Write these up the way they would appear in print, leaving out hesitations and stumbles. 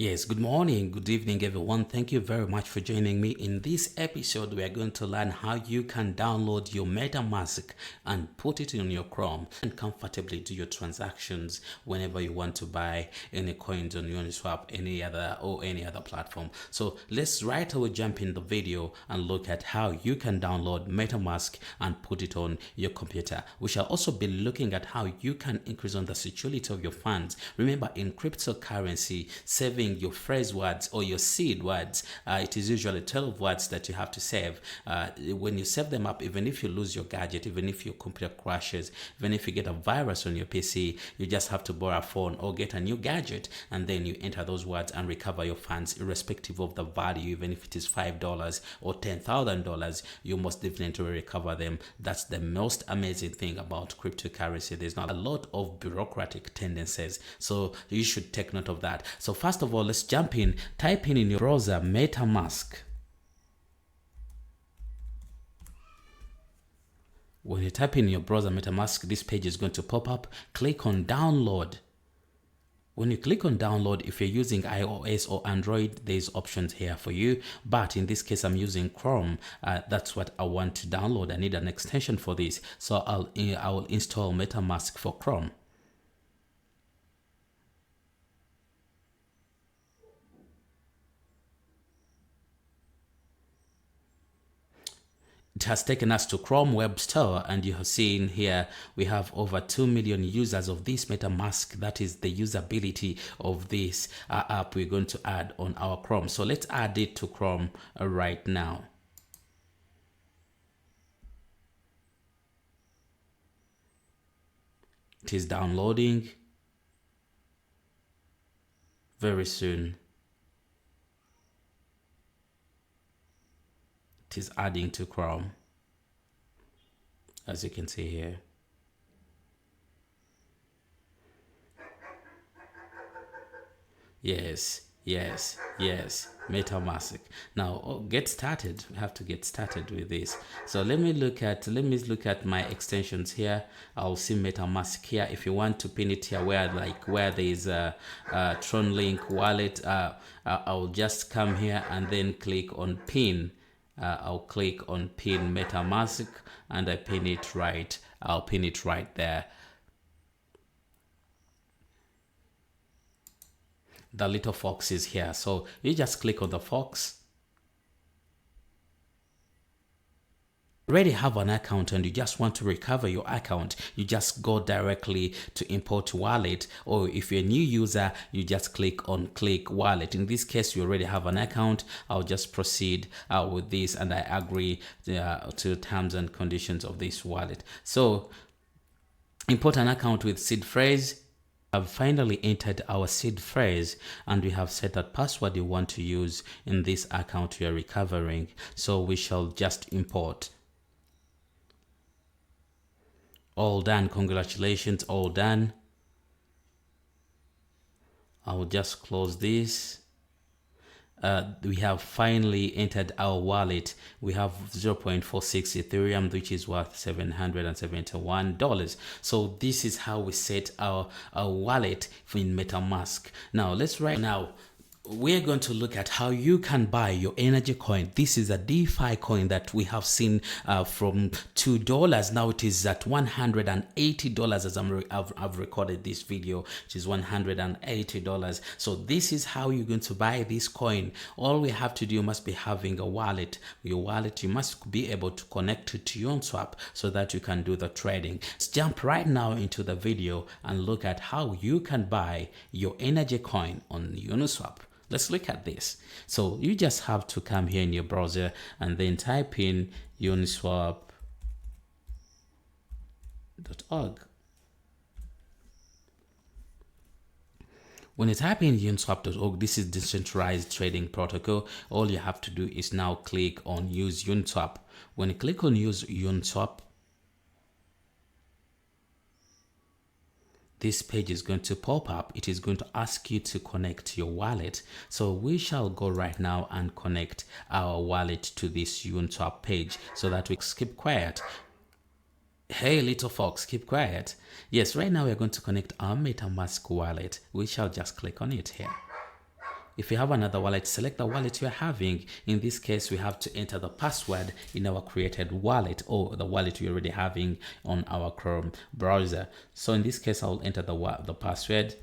Yes, good morning, good evening, everyone. Thank you very much for joining me. In this episode, we are going to learn how you can download your Metamask and put it in your Chrome and comfortably do your transactions whenever you want to buy any coins on Uniswap, any other platform. So let's right away jump in the video and look at how you can download Metamask and put it on your computer. We shall also be looking at how you can increase on the security of your funds. Remember, in cryptocurrency, saving your phrase words or your seed words, it is usually 12 words that you have to save. When you save them up, even if you lose your gadget, even if your computer crashes, even if you get a virus on your PC, you just have to borrow a phone or get a new gadget, and then you enter those words and recover your funds irrespective of the value. Even if it is $5 or $10,000, you must definitely recover them. That's the most amazing thing about cryptocurrency. There's not a lot of bureaucratic tendencies, so you should take note of that. So first of all, let's jump in. Type in your browser Metamask. When you type in your browser Metamask, this page is going to pop up. Click on download. When you click on download, if you're using iOS or Android, there's options here for you. But in this case, I'm using Chrome. That's what I want to download. I need an extension for this. So I will install Metamask for Chrome. It has taken us to Chrome Web Store, and you have seen here we have over 2 million users of this Metamask. That is the usability of this app we're going to add on our Chrome. So let's add it to Chrome right now. It is downloading. Very soon it is adding to Chrome, as you can see here. Yes, Metamask. Now get started. We have to get started with this. So let me look at my extensions here. I'll see Metamask here. If you want to pin it here where there is a Tron Link wallet, I'll just come here and then click on pin. I'll click on pin Metamask and I pin it right. I'll pin it right there. The little fox is here. So you just click on the fox. Already have an account and you just want to recover your account, you just go directly to import wallet, or if you're a new user, you just click on click wallet. In this case, you already have an account. I'll just proceed with this and I agree to terms and conditions of this wallet. So import an account with seed phrase. I've finally entered our seed phrase and we have set that password you want to use in this account you're recovering. So we shall just import. All done. Congratulations, all done. I will just close this. We have finally entered our wallet. We have 0.46 Ethereum, which is worth $771. So this is how we set our wallet in MetaMask. Now we're going to look at how you can buy your energy coin. This is a DeFi coin that we have seen from $2. Now it is at $180 as I've recorded this video, which is $180. So this is how you're going to buy this coin. All we have to do, you must be having a wallet. Your wallet, you must be able to connect it to Uniswap so that you can do the trading. Let's jump right now into the video and look at how you can buy your energy coin on Uniswap. Let's look at this. So you just have to come here in your browser and then type in uniswap.org. When you type in uniswap.org, this is decentralized trading protocol. All you have to do is now click on use Uniswap. When you click on use Uniswap, this page is going to pop up. It is going to ask you to connect your wallet. So we shall go right now and connect our wallet to this Uniswap page so that we keep quiet. Hey, little fox, keep quiet. Yes, right now we're going to connect our Metamask wallet. We shall just click on it here. If you have another wallet, select the wallet you're having. In this case, we have to enter the password in our created wallet, or the wallet we're already having on our Chrome browser. So in this case, I'll enter the password.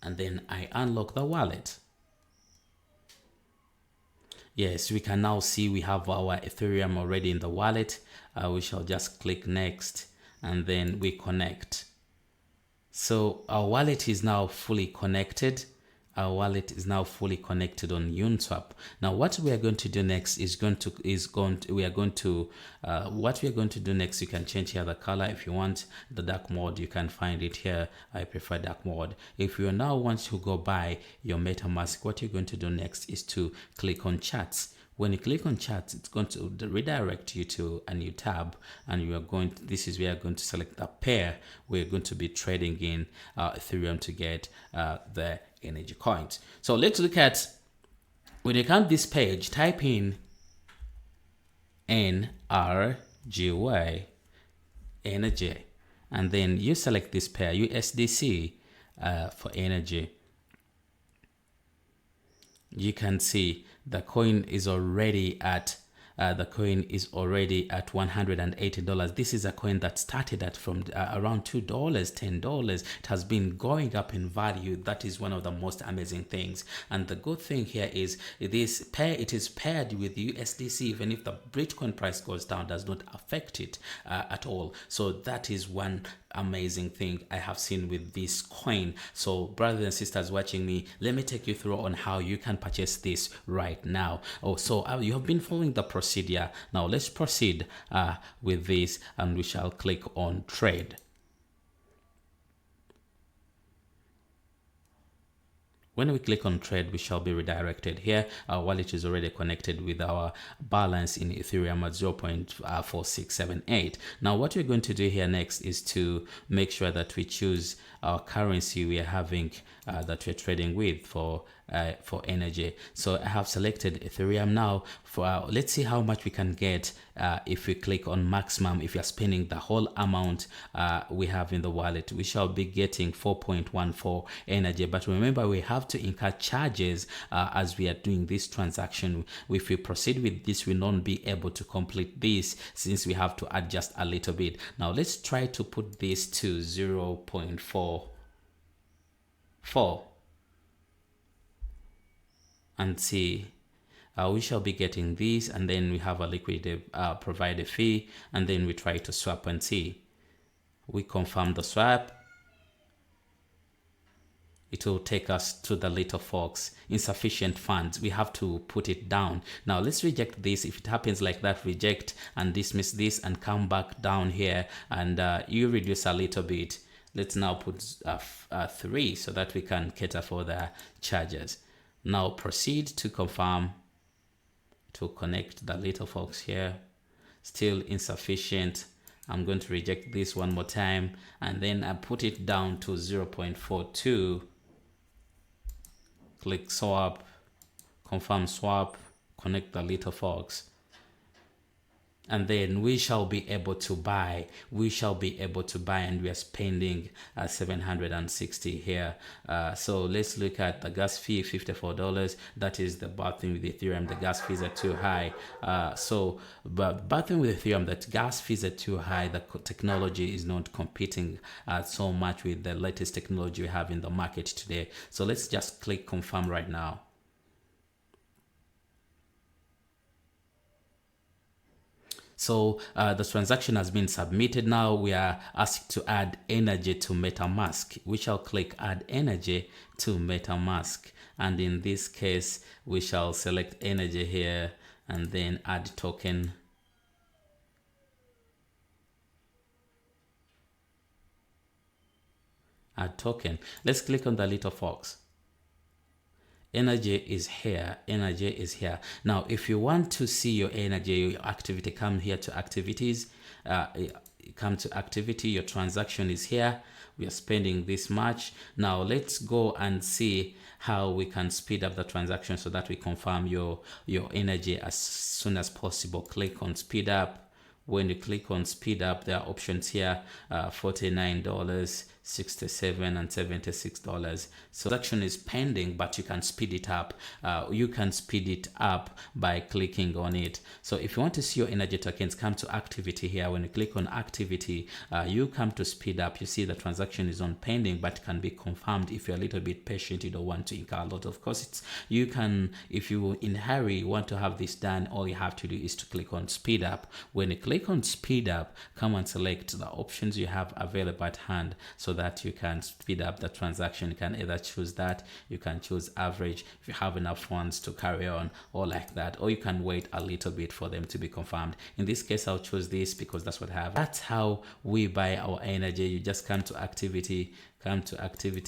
And then I unlock the wallet. Yes, we can now see we have our Ethereum already in the wallet. We shall just click next and then we connect. So our wallet is now fully connected. Our wallet is now fully connected on Uniswap. Now, what we are going to do next is what we are going to do next. You can change here the color if you want. The dark mode, you can find it here. I prefer dark mode. If you now want to go buy your MetaMask, what you're going to do next is to click on charts. When you click on charts, it's going to redirect you to a new tab, and you are going to, this is where you're going to select the pair we're going to be trading in Ethereum to get the energy coins. So let's look at, when you come this page, type in NRGY energy, and then you select this pair USDC for energy. You can see the coin is already at $180. This is a coin that started at from around $2, $10. It has been going up in value. That is one of the most amazing things. And the good thing here is it is paired with USDC. Even if the Bitcoin price goes down, does not affect it at all. So that is one amazing thing I have seen with this coin. So brothers and sisters watching me, let me take you through on how you can purchase this right now. So you have been following the procedure. Now let's proceed with this, and we shall click on trade. When we click on trade, we shall be redirected here. Our wallet is already connected with our balance in Ethereum at 0.4678. Now, what we're going to do here next is to make sure that we choose our currency we are having that we're trading with for energy. So I have selected Ethereum now. Let's see how much we can get if we click on maximum. If you're spending the whole amount we have in the wallet, we shall be getting 4.14 energy. But remember, we have to incur charges as we are doing this transaction. If we proceed with this, we will not be able to complete this since we have to adjust a little bit. Now let's try to put this to 0.44 and see. We shall be getting this, and then we have a liquidity provider fee, and then we try to swap and see. We confirm the swap. It will take us to the little fox. Insufficient funds. We have to put it down. Now let's reject this. If it happens like that, reject and dismiss this and come back down here, and you reduce a little bit. Let's now put 3 so that we can cater for the charges. Now proceed to confirm, to connect the little fox here. Still insufficient. I'm going to reject this one more time, and then I put it down to 0.42. Click swap, confirm swap, connect the little fox. And then we shall be able to buy. And we are spending 760 here. So let's look at the gas fee, $54. That is the bad thing with Ethereum. The gas fees are too high. But bad thing with Ethereum, that gas fees are too high. The technology is not competing so much with the latest technology we have in the market today. So let's just click confirm right now. So the transaction has been submitted. Now we are asked to add energy to Metamask. We shall click add energy to Metamask. And in this case, we shall select energy here and then add token. Add token. Let's click on the little fox. Energy is here. Energy is here. Now, if you want to see your energy, your activity, come here to activities. Come to activity. Your transaction is here. We are spending this much. Now, let's go and see how we can speed up the transaction so that we confirm your energy as soon as possible. Click on speed up. When you click on speed up, there are options here, $49, $67 and $76. So transaction is pending, but you can speed it up. You can speed it up by clicking on it. So if you want to see your energy tokens, come to activity here. When you click on activity, you come to speed up. You see the transaction is on pending, but can be confirmed if you're a little bit patient. You don't want to incur a lot of costs. You can, if you in a hurry want to have this done, all you have to do is to click on speed up. When you click on speed up, come and select the options you have available at hand so that you can speed up the transaction. You can either choose that, you can choose average if you have enough funds to carry on, or like that, or you can wait a little bit for them to be confirmed. In this case, I'll choose this because that's what I have. That's how we buy our energy. You just come to activity,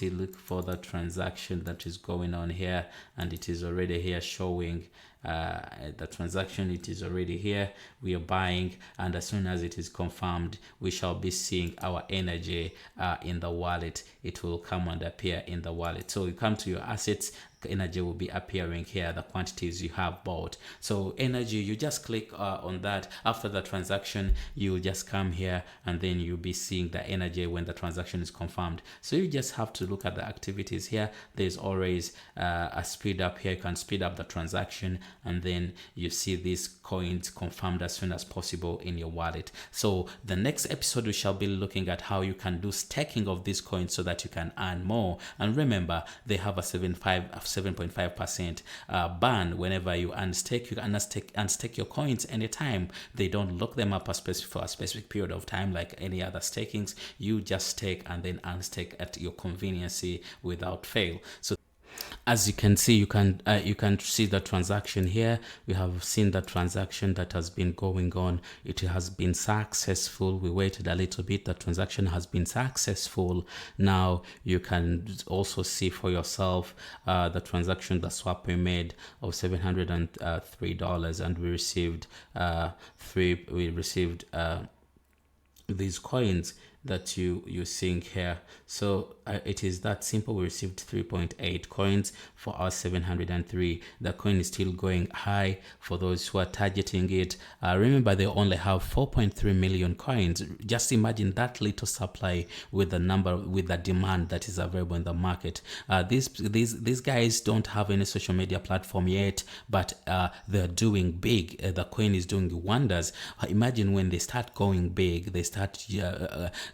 look for the transaction that is going on here, and it is already here showing the transaction. It is already here. We are buying, and as soon as it is confirmed, we shall be seeing our energy in the wallet. It will come and appear in the wallet. So you come to your assets, energy will be appearing here, the quantities you have bought. So energy, you just click on that. After the transaction, you just come here, and then you'll be seeing the energy when the transaction is confirmed. So you just have to look at the activities here. There's always a speed up here. You can speed up the transaction, and then you see these coins confirmed as soon as possible in your wallet. So the next episode, we shall be looking at how you can do staking of these coins so that you can earn more. And remember, they have a 7.5% ban. Whenever you unstake, you can unstake your coins anytime. They don't lock them up for a specific period of time like any other stakings. You just stake and then unstake at your convenience without fail. So as you can see, you can see the transaction here. We have seen the transaction that has been going on. It has been successful. We waited a little bit. The transaction has been successful. Now you can also see for yourself the transaction, the swap we made of $703, and we received these coins that you're seeing here. So it is that simple. We received 3.8 coins for our 703. The coin is still going high for those who are targeting it. Remember, they only have 4.3 million coins. Just imagine that little supply with the demand that is available in the market. These guys don't have any social media platform yet, but they're doing big. The coin is doing wonders. Imagine when they start going big, they start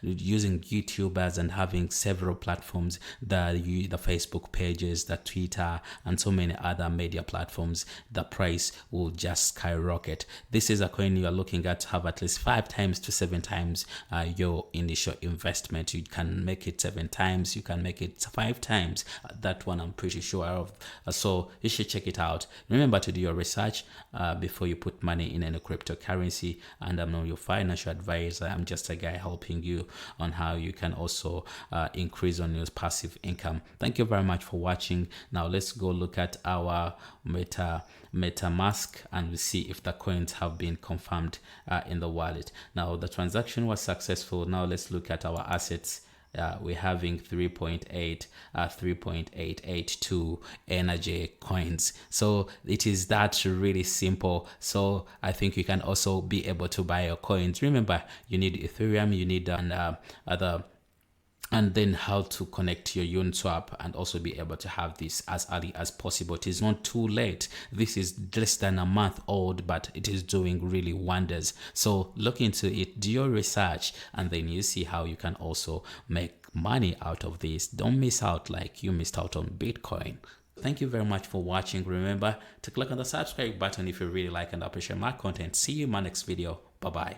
using YouTubers and having several platforms, the Facebook pages, the Twitter, and so many other media platforms. The price will just skyrocket. This is a coin you are looking at to have at least 5 times to 7 times your initial investment. You can make it 7 times, you can make it 5 times. That one I'm pretty sure of. So you should check it out. Remember to do your research before you put money in any cryptocurrency. And I'm not your financial advisor. I'm just a guy helping you on how you can also increase on your passive income. Thank you very much for watching. Now let's go look at our Metamask, and we see if the coins have been confirmed in the wallet. Now the transaction was successful. Now let's look at our assets. We're having 3.882 energy coins. So it is that really simple. So I think you can also be able to buy your coins. Remember, you need Ethereum, you need and then how to connect to your Uniswap and also be able to have this as early as possible. It is not too late. This is less than a month old, but it is doing really wonders. So look into it, do your research, and then you see how you can also make money out of this. Don't miss out like you missed out on Bitcoin. Thank you very much for watching. Remember to click on the subscribe button if you really like and appreciate my content. See you in my next video. Bye bye.